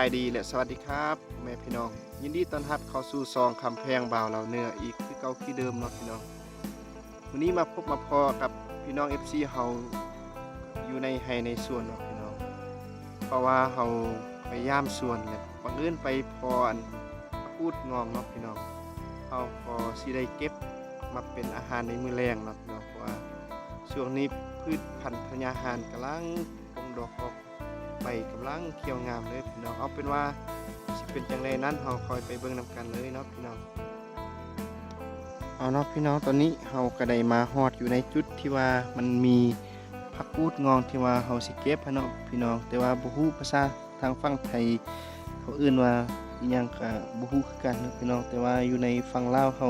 ายดีและสวัสดีครับแม่พี่น้องยินดีต้อนรับเข้าสู่ซองคำแพงบ่าวเหล่าเนื้ออีกคือเก่าคือเดิมเนาะพี่น้องวันนี้มาพบมาพอกับพี่น้อง FC เฮาอยู่ในไฮในสวนเนาะพี่น้องเพราะว่าเฮาไปย่ามสวนเนี่ยบังเอิญไปพออันพูดงองเนาะพี่น้องเฮาก็สิได้เก็บมาเป็นอาหารในมื้อแรงเนาะพี่น้องเพราะว่าช่วงนี้พืชพันธุ์ธัญญาหารกำลังคงดอกออกใบกำลังเขียวงามเลยพี่น้องเอาเป็นว่าสิเป็นจังไดนั้นเฮาคอยไปเบิ่งนำกันเลยเนาะพี่น้องเอาเนาะพี่น้องตอนนี้เฮาก็ได้มาฮอดอยู่ในจุดที่ว่ามันมีผักกูดงองที่ว่าเฮาสิเก็บเนาะพี่น้องแต่ว่าบ่ฮู้ภาษาทางฝั่งไทยเขาเอิ้นว่าอิหยังก็บ่ฮู้คือกันเนาะพี่น้องแต่ว่าอยู่ในฝั่งลาวเฮา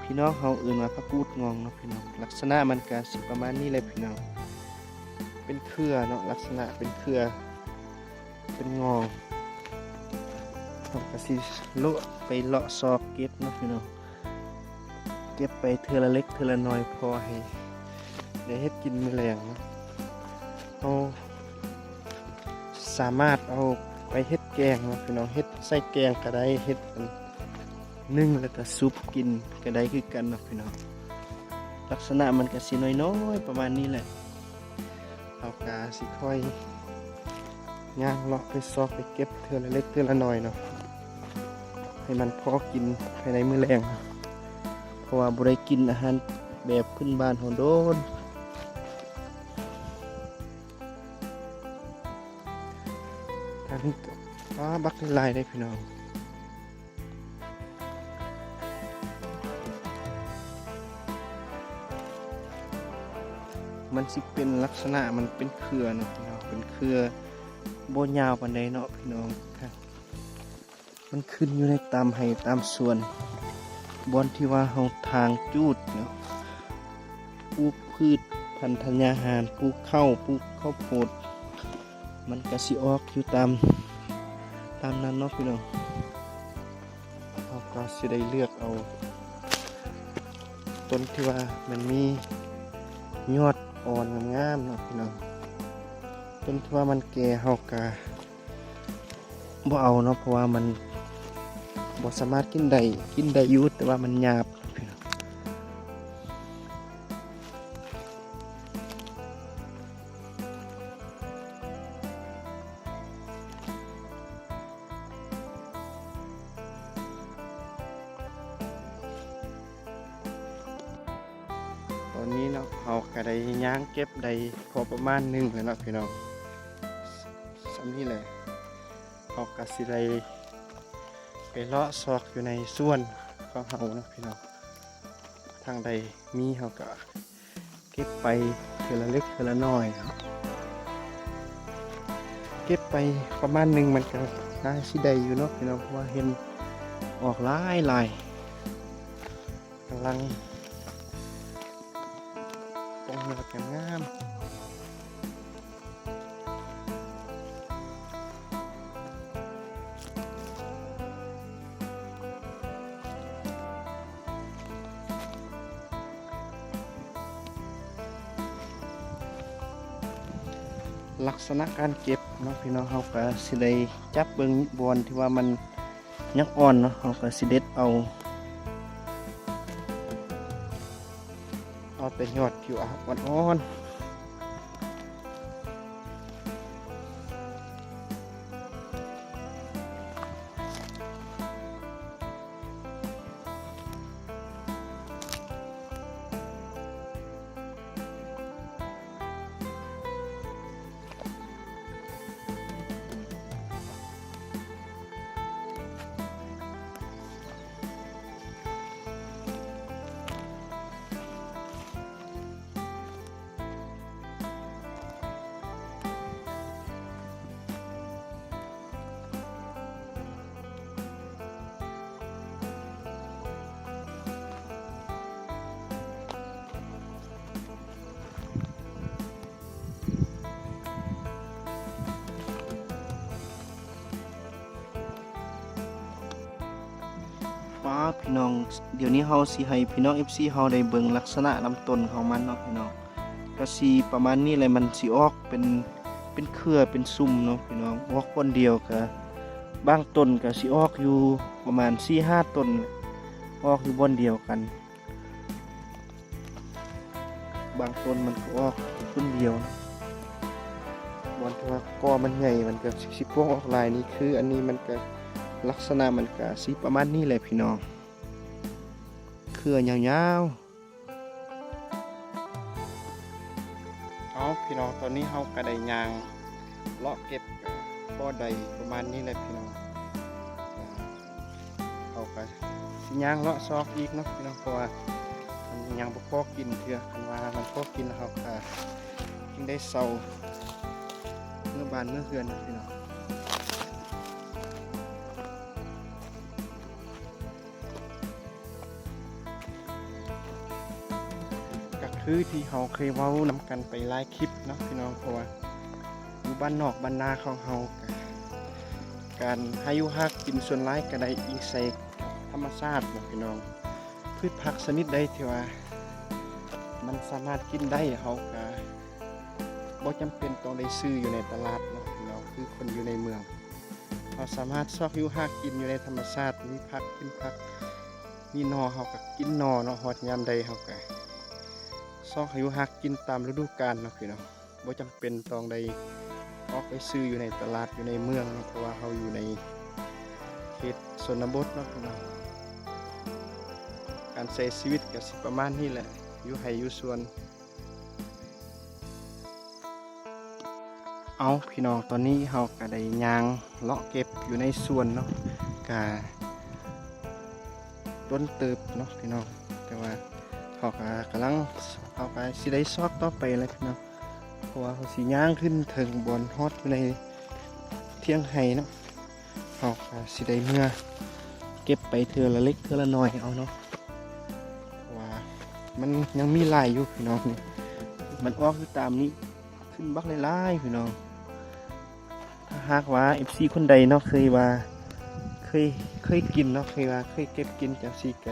พี่น้องเฮาเอิ้นว่าผักกูดงองเนาะพี่น้องลักษณะมันก็สิประมาณนี้แหละพี่น้องเป็นเครือเนาะลักษณะเป็นเครือเป็นงองผมก็สิไปเลาะซอกเก็บเนาะพี่น้องเก็บไปเทื่อละเล็กเทื่อละน้อยพอให้ได้เฮ็ดกินมื้อแลงเนาะเอาสามารถเอาไปเฮ็ดแกงเนาะพี่น้องเฮ็ดใส่แกงก็ได้เฮ็ดนึ่งแล้วก็ซุปกินก็ได้คือกันเนาะพี่น้องลักษณะมันก็สิน้อยๆประมาณนี้แหละเอากาสิค่อยย่างเลาะไปซอกไปเก็บเทื่อละเล็กเทื่อละน้อยเนาะให้มันพอกินภายในมื้อแลงเพราะว่าบ่ได้กินอาหารแบบขึ้นบ้านเฮาโดนทางนี้ก็บักหลายได้พี่น้องมันสิเป็นลักษณะมันเป็นเครือเนาะพี่น้องเป็นเครือบ่ยาวปานใดเนาะพี่น้องครับมันขึ้นอยู่ในตามไร่ตามสวนบอนที่ว่าเฮาทางจูดเนาะปลูกพืชพันธุ์ธัญญาหารปลูกข้าวโพดมันก็สิออกอยู่ตามนั้นเนาะพี่น้องเราก็สิได้เลือกเอาต้นที่ว่ามันมียอดอ่อนงามๆเนาะพี่น้องต้นที่ว่ามันแก่เฮาก็บ่เอาเนาะเพราะว่ามันบ่สามารถกินได้อยู่แต่ว่ามันหยาบพี่น้องตอนนี้เนาะเฮาก็ได้ย่างเก็บได้พอประมาณนึงแล้วเนาะพี่น้องซ้ำนี้แหละเฮาก็สิได้ไปเลาะซอกอยู่ในสวนของเฮาเนาะพี่น้องทางใดมีเฮาก็เก็บไปเทื่อละเล็กเทื่อละน้อยเนาะเก็บไปประมาณนึงมันก็น่าสิได้อยู่เนาะพี่น้องเพราะว่าเห็นออกหลายกำลังตรงนี้ก็งามลักษณะการเก็บเนาะพี่น้องเฮาก็สิได้จับเบิ่งบอนที่ว่ามันยังอ่อนเนาะเฮาก็สิเด็ดเอาแต่ยอดที่อ่อนป้าพี่น้องเดี๋ยวนี้เฮาสิให้พี่น้อง FC เฮาได้เบิ่งลักษณะลำต้นของมันเนาะพี่น้องก็สิประมาณนี้เลยมันสิออกเป็น เป็นเครือเป็นซุ่มเนาะพี่น้องออกคนเดียวก็บางต้นก็สิออกอยู่ประมาณ 4-5 ต้นออกอยู่บนเดียวกันบางต้นมันก็ออกต้นเดียวนะบอนที่ว่ากอมันใหญ่มันก็สิพวงออกลายนี้คืออันนี้มันก็ลักษณะมันก็สิประมาณนี้แหละพี่น้องเครือยาวๆเอาพี่น้องตอนนี้เฮาก็ได้ยางเลาะเก็บก็ได้ประมาณนี้แหละพี่น้องเฮาก็สิยางเลาะซอกอีกเนาะพี่น้องเพราะว่ามันยังบ่พอกินเทื่อคันว่ามันพอกินแล้วเฮาก็จึงได้เซาเมื่อบานเมื่อเฮือนนะพี่น้องก็คือที่เฮาเคยเว้านำกันไปหลายคลิปเนาะพี่น้องเพราะว่าอยู่บ้านนอกบ้านนาของเฮาการหาอยู่หากินส่วนหลายก็ได้อิงใส่ธรรมชาตินะพี่น้องพืชผักชนิดใดที่ว่ามันสามารถกินได้เฮาก็บ่จำเป็นต้องได้ซื้ออยู่ในตลาดเนาะพี่น้องคือคนอยู่ในเมืองเราสามารถซอกอยู่หากินอยู่ในธรรมชาติมีผักกินผักมีหน่อเฮาก็กินหน่อเนาะฮอดยามใดเฮาก็ซอกอยู่หากินตามฤดูกาลเนาะพี่น้องบ่จำเป็นต้องได้ออกไปซื้ออยู่ในตลาดอยู่ในเมืองเนาะเพราะว่าเฮาอยู่ในเขตชนบทเนาะพี่น้องการใช้ชีวิตก็สิประมาณนี้แหละอยู่ไร่อยู่สวนเอาพี่น้องตอนนี้เฮาก็ได้ยางเลาะเก็บอยู่ในสวนเนาะก็ต้นเติบเนาะพี่น้องแต่ว่าเฮาก็กำลังสิได้ซอกต่อไปแล้วพี่น้องเพราะว่าเขาสิย่างขึ้นถึงบนฮอดอยู่ในเที่ยงไห้เนาะเฮาก็สิได้เมื่อเก็บไปเทื่อละเล็กเทื่อละน้อยเอาเนาะว่ามันยังมีหลายอยู่พี่น้องนี่มันออกอยู่ตามนี้ขึ้นบักหลายๆพี่น้องถ้าหากว่า FC คนใดเนาะเคยกินเนาะเคยเก็บกินจากซีแก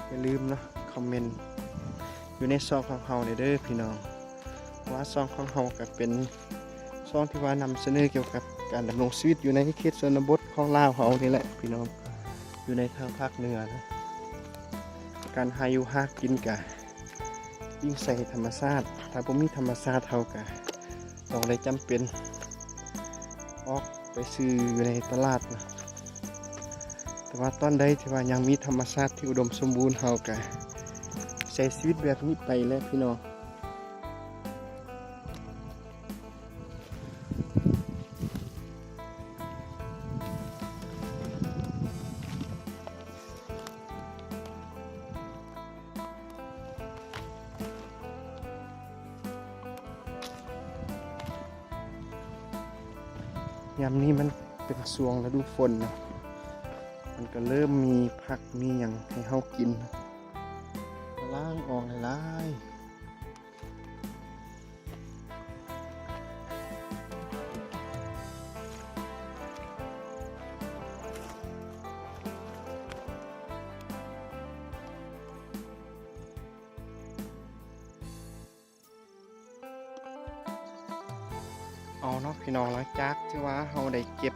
อย่าลืมเนาะคอมเมนต์อยู่ในซองของเฮาเด้อพี่น้องว่าซองของเฮาก็เป็นซองที่ว่านำเสนอเกี่ยวกับการดำรงชีวิตอยู่ในเขตชนบทของลาวเฮานี่แหละพี่น้องอยู่ในทางภาคเหนือนะการหาอยู่หากินกะยิ่งใส่ธรรมชาติถ้าบ่มีธรรมชาติเฮากะต้องได้จำเป็นออกไปซื้ออยู่ในตลาดนะแต่ว่าตอนใดที่ว่ายังมีธรรมชาติที่อุดมสมบูรณ์เฮากะใช้ชีวิตแบบนี้ไปแล้วพี่น้องยามนี้มันเป็นช่วงฤดูฝนนะมันก็เริ่มมีผักมีอย่างให้เฮากินล้างออกหลายเอาเนาะพี่น้องหลังจากที่ว่าเฮาได้เก็บ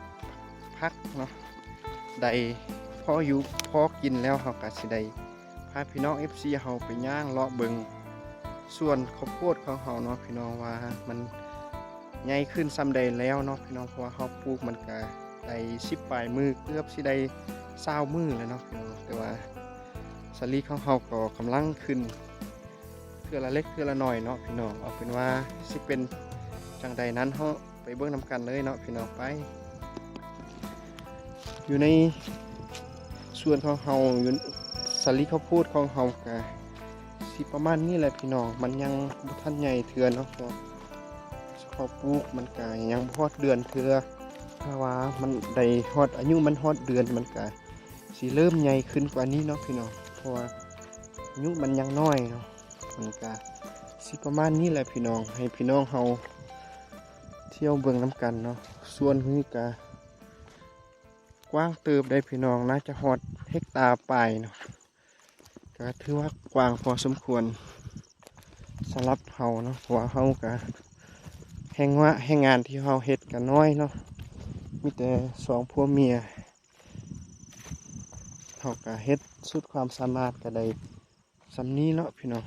ผักเนาะได้พออยู่พอกินแล้วเฮาก็สิได้พาพี่น้อง FC เฮาไปย่างเลาะเบิงส่วนข้าวโพดของเฮาเนาะพี่น้องว่ามันใหญ่ขึ้นซำใดแล้วเนาะพี่น้องเพราะว่าเฮาปลูกมันก็ได้10ปลายมือเกือบสิได้20มื้อแล้วเนาะพี่น้องแต่ว่าสลีของเฮาก็กำลังขึ้นเทื่อละเล็กเทื่อละน้อยเนาะพี่น้องเอาเป็นว่าสิเป็นจังใดนั้นเฮาไปเบิ่งนำกันเลยเนาะพี่น้องไปอยู่ในส่วนของเฮาอยู่สลีข้าวโพดของเฮาก็สิประมาณนี้แหละพี่น้องมันยังบ่ทันใหญ่เทื่อเนาะเพราะเขาปลูกมันก็ยังบ่ฮอดเดือนเทื่อถ้าว่ามันได้ฮอดอายุมันฮอดเดือนมันก็สิเริ่มใหญ่ขึ้นกว่านี้เนาะพี่น้องเพราะว่าอายุมันยังน้อยเนาะมันก็สิประมาณนี้แหละพี่น้องให้พี่น้องเฮาเที่ยวเบิ่งน้ำกันเนาะส่วนนี้ก็กว้างเติบได้พี่น้องน่าจะฮอดเฮกตาร์ปลายเนาะก็ถือว่ากว้างพอสมควรสำหรับเฮาเนาะเพราะว่าเฮาก็ แรงงานที่เฮาเฮ็ดก็น้อยเนาะมีแต่สองผัวเมียเฮาก็เฮ็ดสุดความสามารถก็ได้สำนี้เนาะพี่น้อง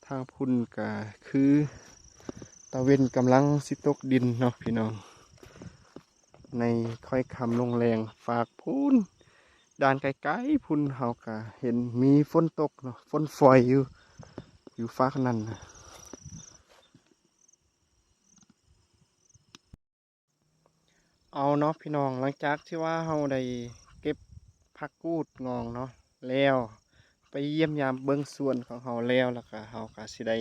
ทางพุ่นก็คือตะเวนกำลังสิตกดินเนาะพี่น้องในค่อยคำลงแรงฝากพุ่นด่านไกลๆพุ่นเฮาก็เห็นมีฝนตกเนาะฝนฝอยอยู่ฟ้านั่นนะเอาเนาะพี่น้องหลังจากที่ว่าเฮาได้เก็บผักกูดงองเนาะแล้วไปเยี่ยมยามเบิ่งสวนของเฮาแล้วก็เฮาก็สิได้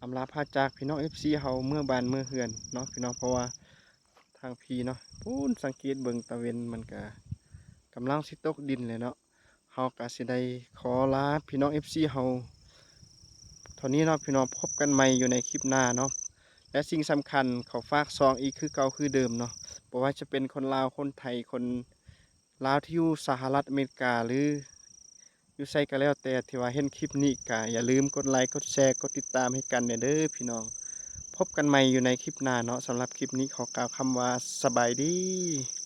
อำลาพาจากพี่น้อง FC เฮาเมื่อบ้านเมื่อเฮือนเนาะพี่น้องเพราะว่าทางพี่เนาะพูนสังเกตเบิ่งตะเวนมันก็กำลังสิตกดินเลยเนาะเฮาก็สิได้ขอลาพี่น้อง FC เฮาเท่านี้เนาะพี่น้องพบกันใหม่อยู่ในคลิปหน้าเนาะและสิ่งสำคัญเขาฝากซองอีกคือเก่าคือเดิมเนาะบ่ว่าจะเป็นคนลาวคนไทยคนลาวที่อยู่สหรัฐอเมริกาหรืออยู่ไสก็แล้วแต่ที่ว่าเห็นคลิปนี้ก็อย่าลืมกดไลค์กดแชร์กดติดตามให้กันเด้อพี่น้องพบกันใหม่อยู่ในคลิปหน้าเนาะสำหรับคลิปนี้ขอกล่าวคำว่าสบายดี